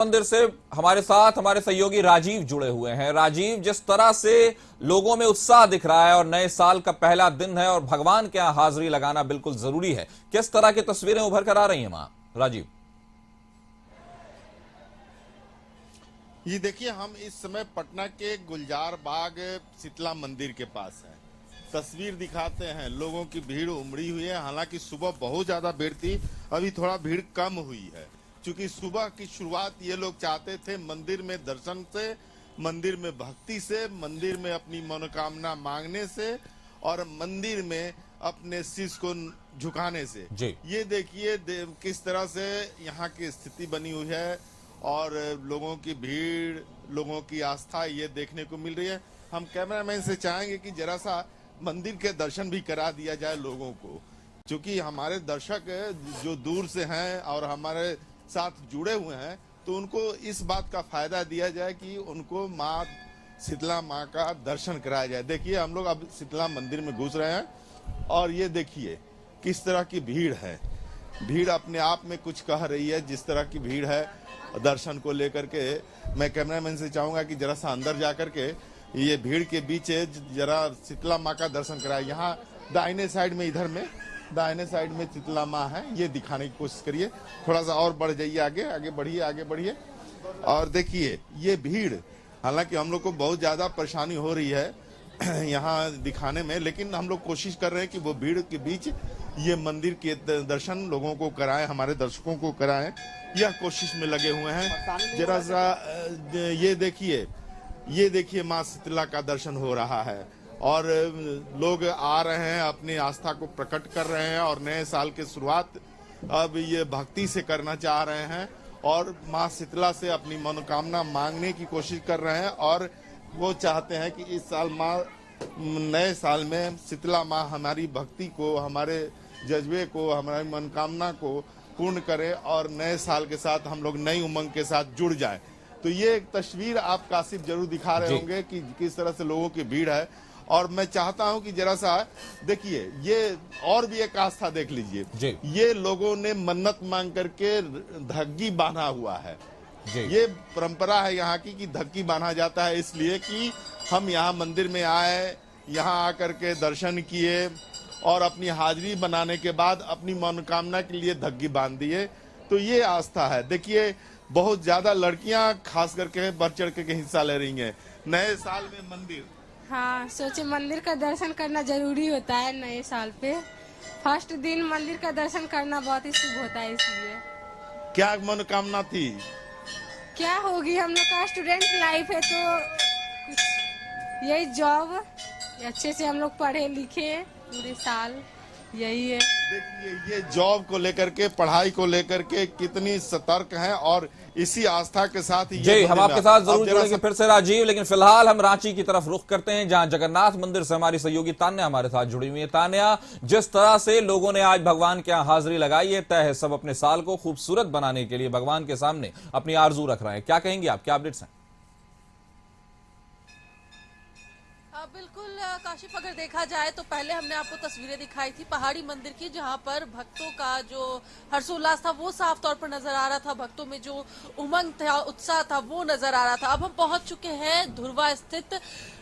मंदिर से हमारे साथ हमारे सहयोगी राजीव जुड़े हुए हैं। राजीव, जिस तरह से लोगों में उत्साह दिख रहा है और नए साल का पहला दिन है और भगवान के यहाँ हाजिरी लगाना बिल्कुल जरूरी है, किस तरह की तस्वीरें उभर कर आ रही हैं वहां? राजीव, ये देखिए, हम इस समय पटना के गुलजार बाग शीतला मंदिर के पास हैं। तस्वीर दिखाते हैं, लोगों की भीड़ उमड़ी हुई है। हालांकि सुबह बहुत ज्यादा भीड़ थी, अभी थोड़ा भीड़ कम हुई है, क्योंकि सुबह की शुरुआत ये लोग चाहते थे मंदिर में दर्शन से, मंदिर में भक्ति से, मंदिर में अपनी मनोकामना मांगने से और मंदिर में अपने शीश को झुकाने से। ये देखिए किस तरह से यहाँ की स्थिति बनी हुई है और लोगों की भीड़, लोगों की आस्था ये देखने को मिल रही है। हम कैमरामैन से चाहेंगे कि जरा सा मंदिर के दर्शन भी करा दिया जाए लोगों को, क्योंकि हमारे दर्शक जो दूर से हैं और हमारे साथ जुड़े हुए हैं, तो उनको इस बात का फायदा दिया जाए कि उनको माँ शीतला माँ का दर्शन कराया जाए। देखिए, हम लोग अब शीतला मंदिर में घुस रहे हैं और ये देखिए किस तरह की भीड़ है। भीड़ अपने आप में कुछ कह रही है। जिस तरह की भीड़ है दर्शन को लेकर के, मैं कैमरामैन से चाहूंगा कि जरा सा अंदर जाकर के ये भीड़ के बीच जरा शीतला माँ का दर्शन कराए। यहाँ दाहिने साइड में, इधर में दाहिने साइड में शीतला माँ है, ये दिखाने की कोशिश करिए। थोड़ा सा और बढ़ जाइए, आगे बढ़िए। और देखिए ये भीड़, हालांकि हम लोग को बहुत ज्यादा परेशानी हो रही है यहाँ दिखाने में, लेकिन हम लोग कोशिश कर रहे हैं कि वो भीड़ के बीच ये मंदिर के दर्शन लोगों को कराएं, हमारे दर्शकों को कराएं। यह कोशिश में लगे हुए हैं। जरा सा ये देखिए माँ शीतला का दर्शन हो रहा है और लोग आ रहे हैं, अपनी आस्था को प्रकट कर रहे हैं और नए साल की शुरुआत अब ये भक्ति से करना चाह रहे हैं और माँ शीतला से अपनी मनोकामना मांगने की कोशिश कर रहे हैं। और वो चाहते हैं कि इस साल माँ, नए साल में शीतला माँ हमारी भक्ति को, हमारे जज्बे को, हमारी मनोकामना को पूर्ण करे और नए साल के साथ हम लोग नई उमंग के साथ जुड़ जाएं। तो ये एक तस्वीर आप काशिफ जरूर दिखा रहे होंगे कि किस तरह से लोगों की भीड़ है। और मैं चाहता हूं कि जरा सा देखिए, ये और भी एक आस्था देख लीजिए। ये लोगों ने मन्नत मांग करके धग्गी बांधा हुआ है। ये परंपरा है यहाँ की कि धग्गी बांधा जाता है, इसलिए कि हम यहाँ मंदिर में आए, यहाँ आकर के दर्शन किए और अपनी हाजिरी बनाने के बाद अपनी मनोकामना के लिए धग्गी बांध दिए। तो ये आस्था है। देखिए, बहुत ज्यादा लड़कियां खास करके बढ़ चढ़ के हिस्सा ले रही हैं नए साल में मंदिर। हाँ, सोचे मंदिर का दर्शन करना जरूरी होता है नए साल पे। फर्स्ट दिन मंदिर का दर्शन करना बहुत ही शुभ होता है, इसलिए। क्या मनोकामना थी? क्या होगी, हम लोग का स्टूडेंट लाइफ है तो कुछ यही जॉब, अच्छे से हम लोग पढ़े लिखे पूरे साल, यही है। देखिए, ये जॉब को लेकर के, पढ़ाई को लेकर के कितनी सतर्क हैं और इसी आस्था के साथ जी हम आपके साथ जरूर जुड़ेंगे फिर से राजीव, लेकिन फिलहाल हम रांची की तरफ रुख करते हैं, जहां जगन्नाथ मंदिर से हमारी सहयोगी तान्या हमारे साथ जुड़ी हुई है। तान्या, जिस तरह से लोगों ने आज भगवान के यहाँ हाजिरी लगाई है, तय है सब अपने साल को खूबसूरत बनाने के लिए भगवान के सामने अपनी आरजू रख रहे हैं। क्या कहेंगे आप, क्या अपडेट्स हैं? बिल्कुल काशिफ, अगर देखा जाए तो पहले हमने आपको तस्वीरें दिखाई थी पहाड़ी मंदिर की, जहां पर भक्तों का जो हर्षोल्लास था वो साफ तौर पर नजर आ रहा था। भक्तों में जो उमंग था, उत्साह था, वो नजर आ रहा था। अब हम पहुंच चुके हैं धुर्वा स्थित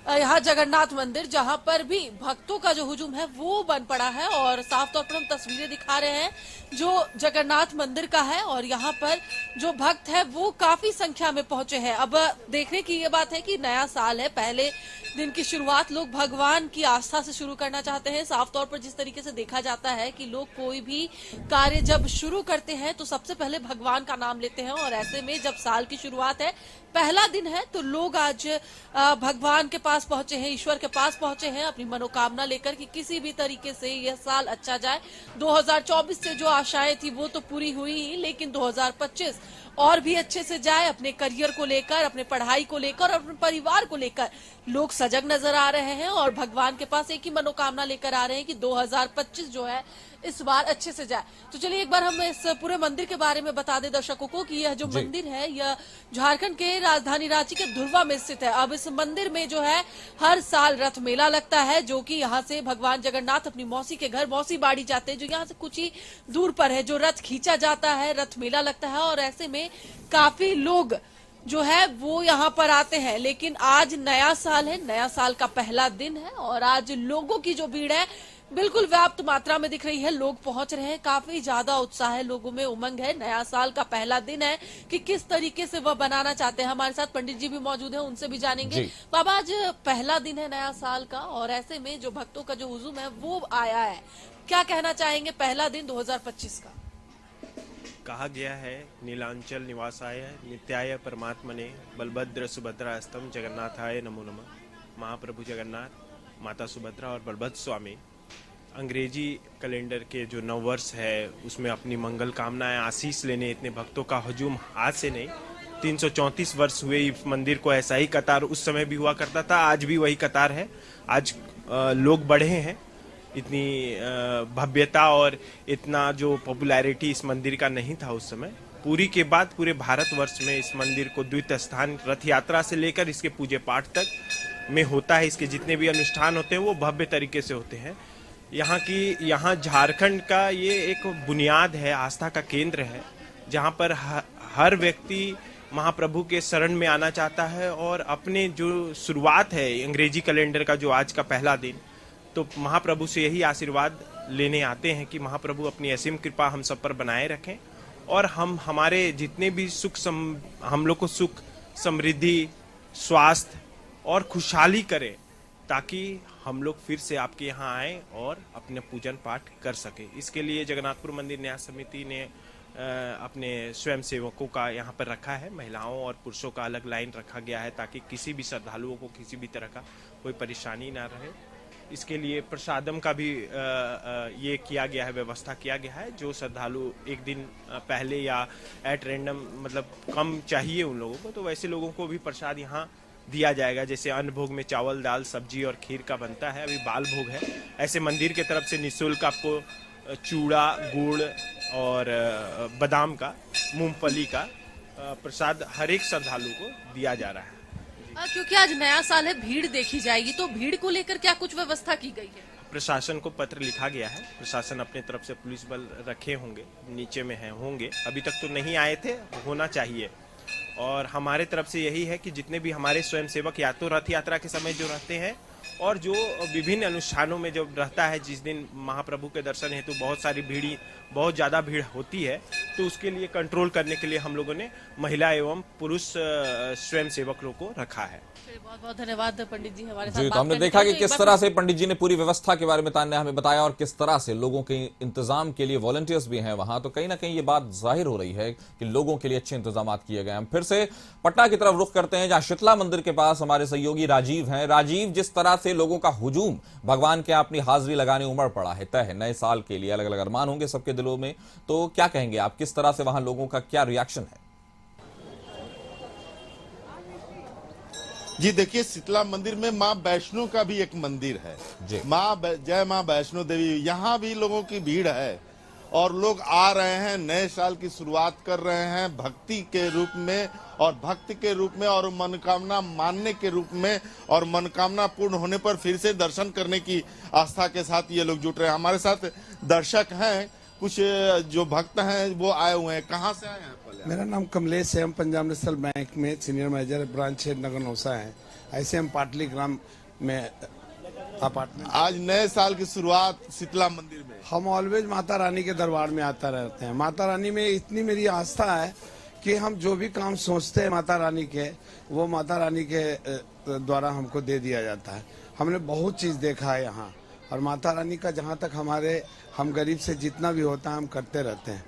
यहाँ जगन्नाथ मंदिर, जहां पर भी भक्तों का जो हुजूम है वो बन पड़ा है और साफ तौर पर हम तस्वीरें दिखा रहे हैं जो जगन्नाथ मंदिर का है और यहाँ पर जो भक्त है वो काफी संख्या में पहुंचे हैं। अब देखने की ये बात है कि नया साल है, पहले दिन की शुरुआत लोग भगवान की आस्था से शुरू करना चाहते हैं। साफ तौर पर जिस तरीके से देखा जाता है कि लोग कोई भी कार्य जब शुरू करते हैं तो सबसे पहले भगवान का नाम लेते हैं और ऐसे में जब साल की शुरुआत है, पहला दिन है, तो लोग आज भगवान के पास पहुंचे हैं, ईश्वर के पास पहुंचे हैं अपनी मनोकामना लेकर कि किसी भी तरीके से यह साल अच्छा जाए। 2024 से जो आशाएं थी वो तो पूरी हुई ही, लेकिन 2025 और भी अच्छे से जाए। अपने करियर को लेकर, अपने पढ़ाई को लेकर और अपने परिवार को लेकर लोग सजग नजर आ रहे हैं और भगवान के पास एक ही मनोकामना लेकर आ रहे हैं कि 2025 जो है इस बार अच्छे से जाए। तो चलिए एक बार हम इस पूरे मंदिर के बारे में बता दें दर्शकों को कि यह जो मंदिर है यह झारखंड के राजधानी रांची के धुर्वा में स्थित है। अब इस मंदिर में जो है हर साल रथ मेला लगता है, जो कि यहाँ से भगवान जगन्नाथ अपनी मौसी के घर मौसी बाड़ी जाते हैं, जो यहाँ से कुछ ही दूर पर है, जो रथ खींचा जाता है, रथ मेला लगता है और ऐसे में में काफी लोग जो है वो यहाँ पर आते हैं। लेकिन आज नया साल है, नया साल का पहला दिन है और आज लोगों की जो भीड़ है बिल्कुल व्याप्त मात्रा में दिख रही है। लोग पहुंच रहे हैं, काफी ज्यादा उत्साह है, लोगों में उमंग है। नया साल का पहला दिन है कि किस तरीके से वह बनाना चाहते हैं। हमारे साथ पंडित जी भी मौजूद हैं, उनसे भी जानेंगे। बाबा, आज पहला दिन है नया साल का और ऐसे में जो भक्तों का जो हुजूम है वो आया है, क्या कहना चाहेंगे पहला दिन 2025 का? कहा गया है नीलांचल निवासाय नित्याय परमात्मने बलभद्र सुभद्रास्तम जगन्नाथाय नमो नमः। महाप्रभु जगन्नाथ, माता सुभद्रा और बलभद्र स्वामी अंग्रेजी कैलेंडर के जो नववर्ष है उसमें अपनी मंगल कामनाएं आशीष लेने इतने भक्तों का हजूम आज से नहीं 334 वर्ष हुए इस मंदिर को। ऐसा ही कतार उस समय भी हुआ करता था, आज भी वही कतार है। आज लोग बढ़े हैं, इतनी भव्यता और इतना जो पॉपुलैरिटी इस मंदिर का नहीं था उस समय। पूरी के बाद पूरे भारतवर्ष में इस मंदिर को द्वितीय स्थान रथ यात्रा से लेकर इसके पूजे पाठ तक में होता है। इसके जितने भी अनुष्ठान होते हैं वो भव्य तरीके से होते हैं। यहाँ झारखंड का ये एक बुनियाद है, आस्था का केंद्र है, जहाँ पर हर व्यक्ति महाप्रभु के शरण में आना चाहता है और अपने जो शुरुआत है अंग्रेजी कैलेंडर का जो आज का पहला दिन, तो महाप्रभु से यही आशीर्वाद लेने आते हैं कि महाप्रभु अपनी असीम कृपा हम सब पर बनाए रखें और हम हमारे जितने भी हम लोग को सुख, समृद्धि, स्वास्थ्य और खुशहाली करें, ताकि हम लोग फिर से आपके यहाँ आए और अपने पूजन पाठ कर सके। इसके लिए जगन्नाथपुर मंदिर न्यास समिति ने अपने स्वयं सेवकों का यहाँ पर रखा है। महिलाओं और पुरुषों का अलग लाइन रखा गया है ताकि किसी भी श्रद्धालुओं को किसी भी तरह का कोई परेशानी ना रहे। इसके लिए प्रसादम का भी ये किया गया है, व्यवस्था किया गया है। जो श्रद्धालु एक दिन पहले या एट रैंडम मतलब कम चाहिए उन लोगों को, तो वैसे लोगों को भी प्रसाद यहाँ दिया जाएगा। जैसे अन्न भोग में चावल, दाल, सब्जी और खीर का बनता है, अभी बाल भोग है, ऐसे मंदिर के तरफ से निःशुल्क आपको चूड़ा, गुड़ और बादाम का, मूंगफली का प्रसाद हर एक श्रद्धालु को दिया जा रहा है। क्योंकि आज नया साल है, भीड़ देखी जाएगी, तो भीड़ को लेकर क्या कुछ व्यवस्था की गई है? प्रशासन को पत्र लिखा गया है। प्रशासन अपने तरफ से पुलिस बल रखे होंगे, नीचे में होंगे, अभी तक तो नहीं आए थे, होना चाहिए। और हमारे तरफ से यही है कि जितने भी हमारे स्वयंसेवक या तो रथ यात्रा के समय जो रहते हैं और जो विभिन्न अनुष्ठानों में जब रहता है, जिस दिन महाप्रभु के दर्शन हेतु बहुत ज़्यादा भीड़ होती है, तो उसके लिए कंट्रोल करने के लिए हम लोगों ने महिला एवं पुरुष स्वयंसेवकों को रखा है। बहुत बहुत धन्यवाद पंडित जी हमारे साथ। जी, तो हमने देखा कि किस तरह से पंडित जी ने पूरी व्यवस्था के बारे में तान्या हमें बताया और किस तरह से लोगों के इंतजाम के लिए वॉलंटियर्स भी हैं वहां। तो कहीं ना कहीं ये बात जाहिर हो रही है कि लोगों के लिए अच्छे इंतजाम किए गए हैं। हम फिर से पटना की तरफ रुख करते हैं, जहां शीतला मंदिर के पास हमारे सहयोगी राजीव हैं। राजीव, जिस तरह से लोगों का हुजूम भगवान के अपनी हाजिरी लगाने उमड़ पड़ा है, तय है नए साल के लिए अलग अलग अरमान होंगे सबके दिलों में, तो क्या कहेंगे आप, किस तरह से वहां लोगों का क्या रिएक्शन है? जी देखिए, शीतला मंदिर में माँ वैष्णो का भी एक मंदिर है, जय माँ वैष्णो देवी। यहाँ भी लोगों की भीड़ है और लोग आ रहे हैं, नए साल की शुरुआत कर रहे हैं भक्ति के रूप में और भक्त के रूप में और मनोकामना मानने के रूप में, और मनोकामना पूर्ण होने पर फिर से दर्शन करने की आस्था के साथ ये लोग जुट रहे हैं। हमारे साथ दर्शक हैं, कुछ जो भक्त हैं वो आए हुए हैं। कहाँ से आए हैं? मेरा नाम कमलेश है, हम पंजाब नेशनल बैंक में सीनियर मैनेजर ब्रांच नगर नौसा है। ऐसे हम पाटली ग्राम में अपार्टमेंट। आज नए साल की शुरुआत शीतला मंदिर में। हम ऑलवेज माता रानी के दरबार में आता रहते हैं। माता रानी में इतनी मेरी आस्था है कि हम जो भी काम सोचते हैं माता रानी के, वो माता रानी के द्वारा हमको दे दिया जाता है। हमने बहुत चीज देखा है यहाँ, और माता रानी का जहाँ तक हम गरीब से जितना भी होता है हम करते रहते हैं।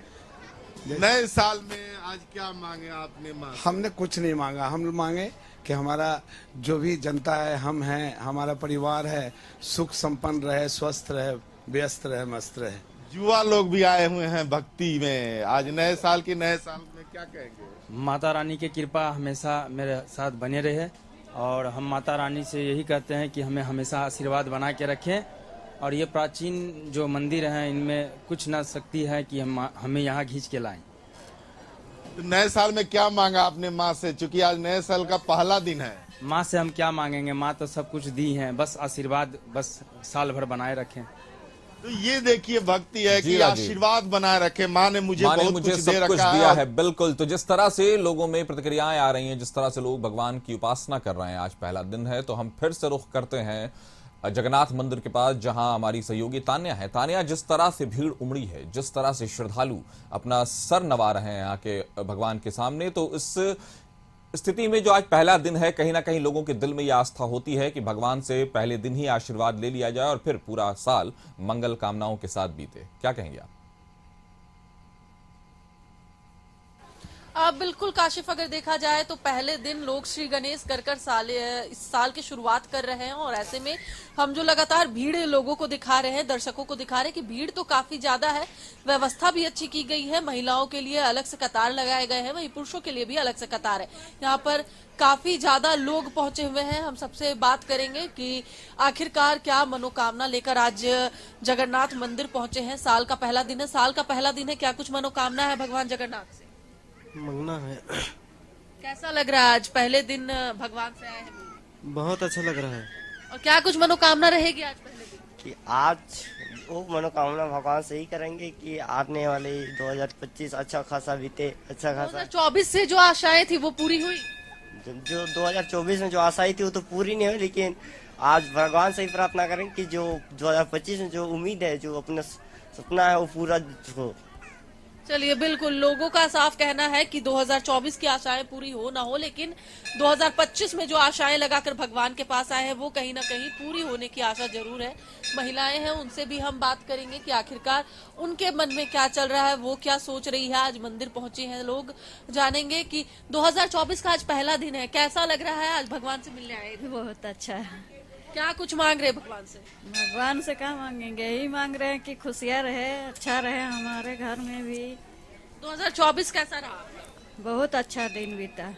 नए साल में आज क्या मांगे आपने? हमने कुछ नहीं मांगा, हम मांगे कि हमारा जो भी जनता है, हम हैं, हमारा परिवार है, सुख संपन्न रहे, स्वस्थ रहे, व्यस्त रहे, मस्त रहे। युवा लोग भी आए हुए हैं भक्ति में, आज नए साल में क्या कहेंगे? माता रानी की कृपा हमेशा मेरे साथ बने रहे और हम माता रानी से यही कहते हैं कि हमें हमेशा आशीर्वाद बना के रखें। और ये प्राचीन जो मंदिर हैं, इनमें कुछ ना शक्ति है कि हमें यहाँ खींच के लाएं। तो नए साल में क्या मांगा आपने माँ से, चूंकि आज नए साल का पहला दिन है? माँ से हम क्या मांगेंगे, माँ तो सब कुछ दी हैं, बस आशीर्वाद, बस साल भर बनाए रखें। तो ये देखिए भक्ति है जी कि राजीव। आशीर्वाद बनाए रखे। माँ ने मुझे माँ ने बहुत मुझे कुछ सब दे कुछ रखा दिया है। है। बिल्कुल। तो जिस तरह से लोगों में प्रतिक्रियाएं आ रही हैं, जिस तरह से लोग भगवान की उपासना कर रहे हैं, आज पहला दिन है, तो हम फिर से रुख करते हैं जगन्नाथ मंदिर के पास, जहां हमारी सहयोगी तान्या है। तान्या, जिस तरह से भीड़ उमड़ी है, जिस तरह से श्रद्धालु अपना सर नवा रहे हैं आके भगवान के सामने, तो इस स्थिति में जो आज पहला दिन है, कहीं ना कहीं लोगों के दिल में यह आस्था होती है कि भगवान से पहले दिन ही आशीर्वाद ले लिया जाए और फिर पूरा साल मंगल कामनाओं के साथ बीते। क्या कहेंगे आप? बिल्कुल काशिफ, अगर देखा जाए तो पहले दिन लोग श्री गणेश कर इस साल की शुरुआत कर रहे हैं, और ऐसे में हम जो लगातार भीड़ लोगों को दिखा रहे हैं, दर्शकों को दिखा रहे हैं कि भीड़ तो काफी ज्यादा है। व्यवस्था भी अच्छी की गई है, महिलाओं के लिए अलग से कतार लगाए गए हैं, वहीं पुरुषों के लिए भी अलग से कतार है। यहाँ पर काफी ज्यादा लोग पहुंचे हुए हैं। हम सबसे बात करेंगे कि आखिरकार क्या मनोकामना लेकर आज जगन्नाथ मंदिर पहुंचे हैं। साल का पहला दिन है, क्या कुछ मनोकामना है भगवान जगन्नाथ से? मंगना है। कैसा लग रहा है आज पहले दिन भगवान से आए हैं? बहुत अच्छा लग रहा है और क्या कुछ मनोकामना रहेगी आज पहले दिन? कि आज वो मनोकामना भगवान से ही करेंगे कि आने वाले 2025 अच्छा खासा बीते, अच्छा खासा। 2024 से जो आशाएं थी वो पूरी हुई? जो 2024 में जो आशाएं थी वो तो पूरी नहीं हुई, लेकिन आज भगवान से ही प्रार्थना करें कि जो 2025 में जो उम्मीद है, जो अपना सपना है, वो पूरा हो। चलिए, बिल्कुल लोगों का साफ कहना है कि 2024 की आशाएं पूरी हो ना हो, लेकिन 2025 में जो आशाएं लगाकर भगवान के पास आए हैं वो कहीं ना कहीं पूरी होने की आशा जरूर है। महिलाएं हैं, उनसे भी हम बात करेंगे कि आखिरकार उनके मन में क्या चल रहा है, वो क्या सोच रही है। आज मंदिर पहुंचे हैं लोग, जानेंगे कि 2024 का आज पहला दिन है, कैसा लग रहा है आज भगवान से मिलने आए? बहुत अच्छा है। क्या कुछ मांग रहे भगवान से? भगवान से क्या मांगेंगे, यही मांग रहे हैं कि खुशियाँ रहे, अच्छा रहे हमारे घर में भी। 2024 कैसा रहा? बहुत अच्छा दिन बीता।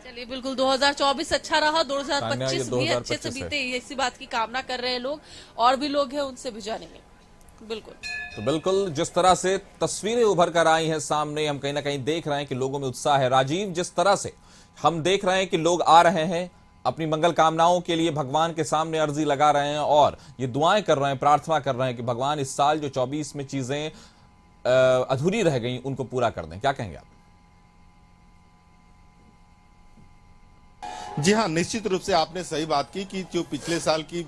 चलिए, बिल्कुल 2024 अच्छा रहा, 2025 भी अच्छे से 2025 बीते, इसी बात की कामना कर रहे हैं लोग। और भी लोग हैं, उनसे भी जानेंगे। बिल्कुल, तो बिल्कुल जिस तरह से तस्वीरें उभर कर आई हैं सामने, हम कहीं ना कहीं देख रहे हैं कि लोगों में उत्साह है। राजीव, जिस तरह से हम देख रहे हैं कि लोग आ रहे हैं, अपनी मंगल कामनाओं के लिए भगवान के सामने अर्जी लगा रहे हैं और ये दुआएं कर रहे हैं, प्रार्थना कर रहे हैं कि भगवान इस साल जो 24 में चीजें अधूरी रह गई उनको पूरा कर दें। क्या कहेंगे आप? जी हाँ, निश्चित रूप से आपने सही बात की कि जो पिछले साल की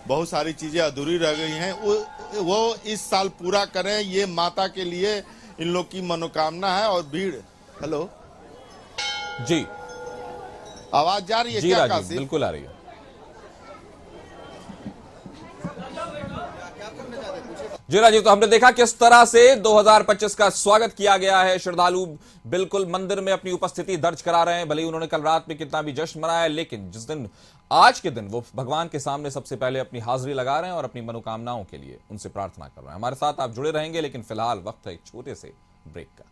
बहुत सारी चीजें अधूरी रह गई हैं वो इस साल पूरा करें, ये माता के लिए इन लोग की मनोकामना है। और भीड़, हेलो जी, आवाज जा रही है जी क्या राजीव, काशिफ? बिल्कुल आ रही है। जी राजीव, तो हमने देखा किस तरह से 2025 का स्वागत किया गया है। श्रद्धालु बिल्कुल मंदिर में अपनी उपस्थिति दर्ज करा रहे हैं। भले ही उन्होंने कल रात में कितना भी जश्न मनाया, लेकिन जिस दिन आज के दिन वो भगवान के सामने सबसे पहले अपनी हाजिरी लगा रहे हैं और अपनी मनोकामनाओं के लिए उनसे प्रार्थना कर रहे हैं। हमारे साथ आप जुड़े रहेंगे, लेकिन फिलहाल वक्त है एक छोटे से ब्रेक का।